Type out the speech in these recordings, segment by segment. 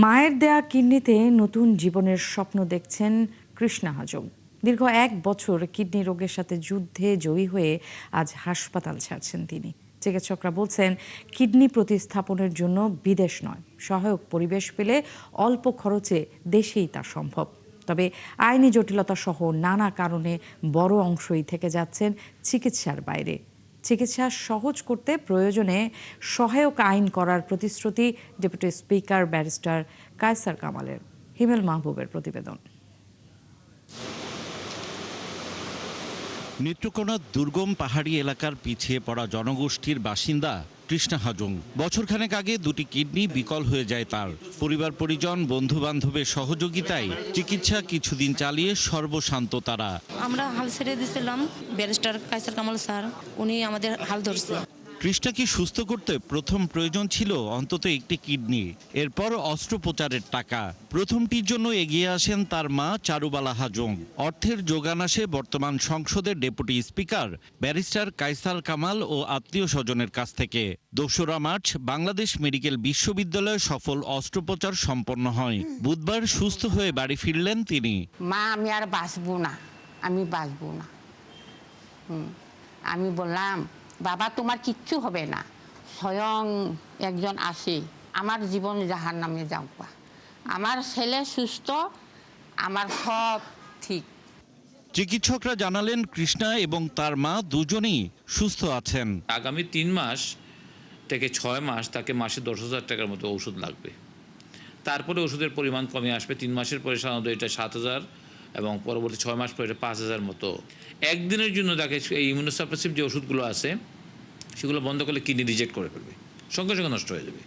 মায়ের দেয়া কিডনিতে নতুন জীবনের স্বপ্ন দেখছেন কৃষ্ণা হাজং। দীর্ঘ 1 বছর কিডনি রোগের সাথে যুদ্ধে জয়ী হয়ে আজ হাসপাতাল ছাড়ছেন তিনি। চিকিৎসকরা বলছেন, কিডনি প্রতিস্থাপনের জন্য বিদেশ নয়, সহায়ক পরিবেশ পেলে অল্প খরচে দেশেই তা সম্ভব। তবে আইনি জটিলতা সহ নানা কারণে বড় অংশই থেকে যাচ্ছেন চিকিৎসার বাইরে। চিকিৎসা সহজ করতে প্রয়োজনে সহায়ক আইন করার প্রতিশ্রুতি ডেপুটি স্পিকার ব্যারিস্টার কায়সার কামালের। হিমেল মাহবুবের প্রতিবেদন। নেত্রকোনার দুর্গম পাহাড়ি এলাকার পিছিয়ে পড়া জনগোষ্ঠীর বাসিন্দা কৃষ্ণা হাজং। বছরখানেক আগে দুটি কিডনি বিকল হয়ে যায় তার। পরিবার পরিজন, বন্ধু বান্ধবের সহযোগিতায় চিকিৎসা কিছুদিন চালিয়ে সর্বশান্ত তারা। আমরা হাল ছেড়ে দিয়েছিলাম, ব্যারিস্টার কায়সার কামাল স্যার উনি আমাদের হাল ধরছে। কৃষ্ণাকে সুস্থ করতে প্রথম প্রয়োজন ছিল অন্তত একটি কিডনি, এরপর অস্ত্রোপচারের টাকা। প্রথমটির জন্য এগিয়ে আসেন তার মা চারুবালা হাজং। অর্থের যোগান আসে বর্তমান সংসদের deputy speaker barrister Kaiser Kamal ও আত্মীয় স্বজনের কাছ থেকে। ২রা মার্চ বাংলাদেশ মেডিকেল বিশ্ববিদ্যালয়ে সফল অস্ত্রোপচার সম্পন্ন হয়। বুধবার সুস্থ হয়ে বাড়ি ফিরলেন তিনি। মা, আমি আর বাঁচবো না, আমি বাঁচবো না। আমি বললাম, বাবা তোমার কিচ্ছু হবে না, স্বয়ং একজন আসে, আমার জীবন জাহান্নামে যাওয়া, আমার ছেলে সুস্থ, আমার সব ঠিক। চিকিৎসকরা জানালেন কৃষ্ণা এবং তার মা দুজনেই সুস্থ আছেন। আগামী 3 মাস থেকে 6 মাস তাকে মাসে 10,000 টাকার মতো ওষুধ লাগবে। তারপরে ওষুধের পরিমাণ কমে আসবে। 3 মাসের পরে সাধারণত এটা 7,000 এবং পরবর্তী 6 মাস পরে এটা 5,000 মতো। একদিনের জন্য তাকে এই ইমিউনোসাপ্রেসিভ যে ওষুধগুলো আছে সেগুলো বন্ধ করলে কিডনি রিজেক্ট করে ফেলবে, সঙ্গে সঙ্গে নষ্ট হয়ে যাবে।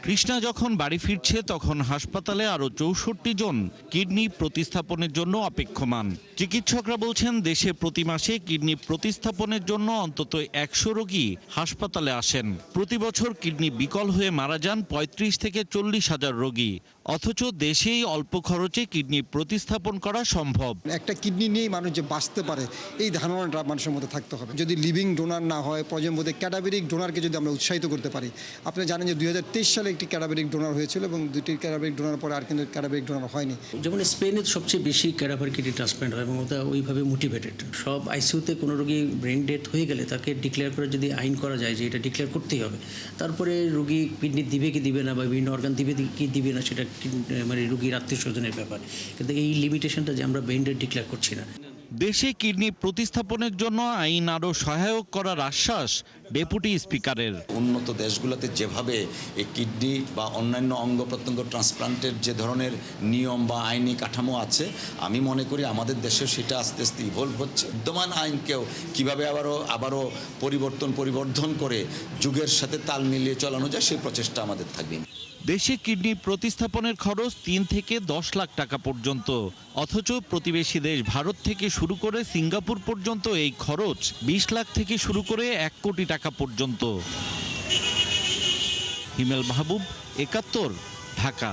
কৃষ্ণা যখন বাড়ি ফিরছে তখন হাসপাতালে আরও 64 জন কিডনি প্রতিস্থাপনের জন্য অপেক্ষমান। চিকিৎসকরা বলছেন, দেশে প্রতি মাসে কিডনি প্রতিস্থাপনের জন্য অন্তত 100 রোগী হাসপাতালে আসেন। প্রতি বছর কিডনি বিকল হয়ে মারা যান 35 থেকে 40 হাজার রোগী। অথচ দেশেই অল্প খরচে কিডনি প্রতিস্থাপন করা সম্ভব। একটা কিডনি নিয়েই মানুষ যে বাঁচতে পারে এই ধারণাটা মানুষের মধ্যে থাকতে হবে। যদি লিভিং ডোনার না হয়, প্রয়োজন বোধে ক্যাডাভেরিক ডোনারকে যদি আমরা উৎসাহিত করতে পারি। আপনি জানেন যে 2023 সালে একটি ক্যাডাভেরিক ডোনার হয়েছিল এবং 2টি ক্যাডাভেরিক ডোনার পরে আর কিন্তু ক্যাডাভেরিক ডোনার হয়নি। যেমন স্পেনে সবচেয়ে বেশি ক্যাডাভার কিডনি ট্রান্সপ্লান্ট হয় এবং ওটা ওইভাবে মোটিভেটেড। সব আইসিইউতে কোনো রোগী ব্রেন ডেথ হয়ে গেলে তাকে ডিক্লেয়ার করে যদি আইন করা যায় যে এটা ডিক্লেয়ার করতেই হবে, তারপরে রোগী কিডনি দিবে কি দিবে না বা বিভিন্ন অর্গান দিবে কি দিবে না সেটা মানে রোগীর আত্মীয় স্বজনের ব্যাপার। কিন্তু এই লিমিটেশনটা যে আমরা ব্রেন ডেথ ডিক্লেয়ার করছি না। দেশে কিডনি প্রতিস্থাপনের জন্য আইন আরও সহায়ক করার আশ্বাস ডেপুটি স্পিকারের। উন্নত দেশগুলোতে যেভাবে এই কিডনি বা অন্যান্য অঙ্গ প্রত্যঙ্গ ট্রান্সপ্লান্টের যে ধরনের নিয়ম বা আইনি কাঠামো আছে, আমি মনে করি আমাদের দেশেও সেটা আস্তে আস্তে ইভলভ হচ্ছে। বিদ্যমান আইনকেও কীভাবে আবারও পরিবর্ধন করে যুগের সাথে তাল মিলিয়ে চালানো যায় সেই প্রচেষ্টা আমাদের থাকবে। দেশে কিডনি প্রতিস্থাপনের খরচ 3 থেকে 10 লাখ টাকা পর্যন্ত। অথচ প্রতিবেশী দেশ ভারত থেকে শুরু করে সিঙ্গাপুর পর্যন্ত এই খরচ 20 লাখ থেকে শুরু করে 1 কোটি টাকা পর্যন্ত। হিমেল মাহবুব, 71, ঢাকা।